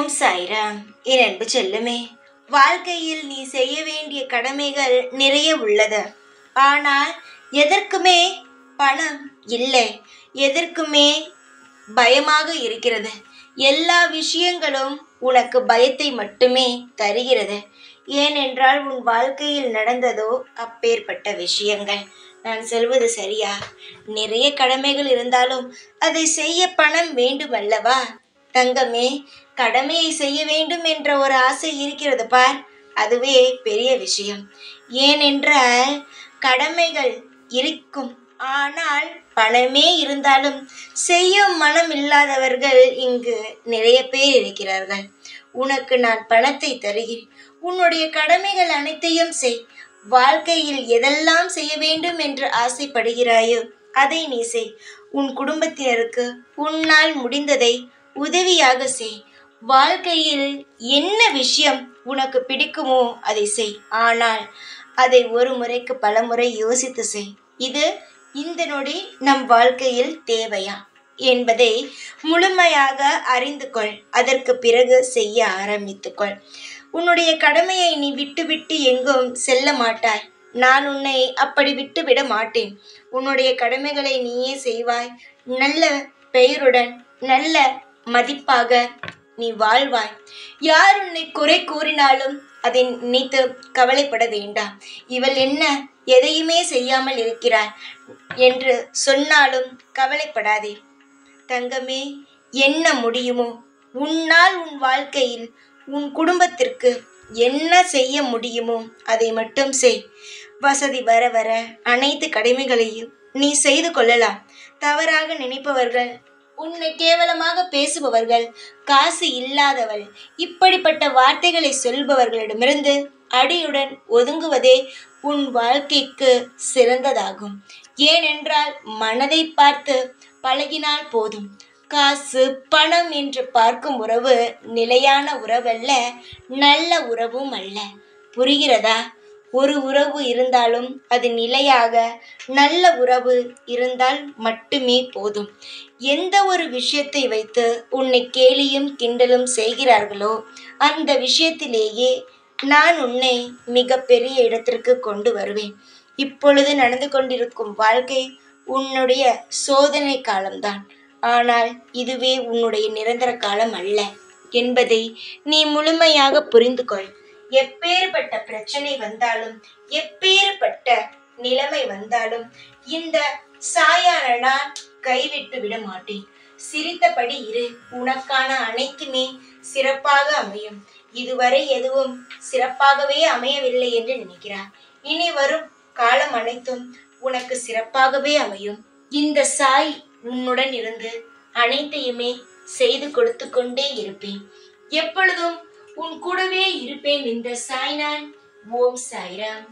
ஓம் சாய்ராம். என் அன்பு செல்லுமே, வாழ்க்கையில் நீ செய்ய வேண்டிய கடமைகள் நிறைய உள்ளது. ஆனால் எதற்குமே பணம் இல்லை, எதற்குமே பயமாக இருக்கிறது. எல்லா விஷயங்களும் உனக்கு பயத்தை மட்டுமே தருகிறது. ஏனென்றால் உன் வாழ்க்கையில் நடந்ததோ அப்பேற்பட்ட விஷயங்கள். நான் சொல்வது சரியா? நிறைய கடமைகள் இருந்தாலும் அதை செய்ய பணம் வேண்டுமல்லவா? தங்கமே, கடமையை செய்ய வேண்டும் என்ற ஒரு ஆசை இருக்கிறது பார், அதுவே பெரிய விஷயம். ஏனென்றால் கடமைகள் இருக்கும், ஆனால் பணமே இருந்தாலும் செய்யும் மனம் இல்லாதவர்கள் இங்கு நிறைய பேர் இருக்கிறார்கள். உனக்கு நான் பணத்தை தருகிறேன், உன்னுடைய கடமைகள் அனைத்தையும் செய். வாழ்க்கையில் எதெல்லாம் செய்ய வேண்டும் என்று ஆசைப்படுகிறாயோ அதை நீ செய். உன் குடும்பத்தினருக்கு உன்னால் முடிந்ததை உதவியாக செய். வாழ்க்கையில் என்ன விஷயம் உனக்கு பிடிக்குமோ அதை செய். ஆனால் அதை ஒரு முறைக்கு பல முறை யோசித்து செய். இது இந்த நொடி நம் வாழ்க்கையில் தேவையா என்பதை முழுமையாக அறிந்து கொள். அதற்கு பிறகு செய்ய ஆரம்பித்துக்கொள். உன்னுடைய கடமையை நீ விட்டுவிட்டு எங்கும் செல்ல மாட்டாய். நான் உன்னை அப்படி விட்டு விட மாட்டேன். உன்னுடைய கடமைகளை நீயே செய்வாய். நல்ல பெயருடன் நல்ல மதிப்பாக நீ வாழ்வாய். யார் உன்னை குறை கூறினாலும் அதை நினைத்து கவலைப்பட வேண்டாம். இவள் என்ன எதையுமே செய்யாமல் இருக்கிறார் என்று சொன்னாலும் கவலைப்படாதே தங்கமே. என்ன முடியுமோ உன்னால் உன் வாழ்க்கையில் உன் குடும்பத்திற்கு என்ன செய்ய முடியுமோ அதை மட்டும் செய். வசதி வர வர அனைத்து கடமைகளையும் நீ செய்து கொள்ளலாம். தவறாக நினைப்பவர்கள், உன்னை கேவலமாக பேசுபவர்கள், காசு இல்லாதவள், இப்படிப்பட்ட வார்த்தைகளை சொல்பவர்களிடமிருந்து அடியுடன் ஒதுங்குவதே உன் வாழ்க்கைக்கு சிறந்ததாகும். ஏனென்றால் மனதை பார்த்து பழகினால் போதும். காசு பணம் என்று பார்க்கும் உறவு நிலையான உறவல்ல, நல்ல உறவும் அல்ல. புரிகிறதா? ஒரு உறவு இருந்தாலும் அது நிலையாக நல்ல உறவு இருந்தால் மட்டுமே போதும். எந்த ஒரு விஷயத்தை வைத்து உன்னை கேலியும் கிண்டலும் செய்கிறார்களோ அந்த விஷயத்திலேயே நான் உன்னை மிக பெரிய இடத்திற்கு கொண்டு வருவேன். இப்பொழுது நடந்து கொண்டிருக்கும் வாழ்க்கை உன்னுடைய சோதனை காலம்தான். ஆனால் இதுவே உன்னுடைய நிரந்தர காலம் அல்ல என்பதை நீ முழுமையாக புரிந்து கொள். எப்பேற்பட்ட பிரச்சனை வந்தாலும், எப்பேற்பட்ட நிலைமை வந்தாலும் இந்த சாயான நான் கைவிட்டு விட மாட்டேன். சிரித்தபடி இரு. உனக்கான அனைத்துமே சிறப்பாக அமையும். இதுவரை எதுவும் சிறப்பாகவே அமையவில்லை என்று நினைக்கிறார். இனி வரும் காலம் அனைத்தும் உனக்கு சிறப்பாகவே அமையும். இந்த சாய் உன்னுடன் இருந்து அனைத்தையுமே செய்து கொடுத்து கொண்டே இருப்பேன். எப்பொழுதும் உன் கூடவே இருப்பேன். இந்த சாய் நான். ஓம் சாய்ராம்.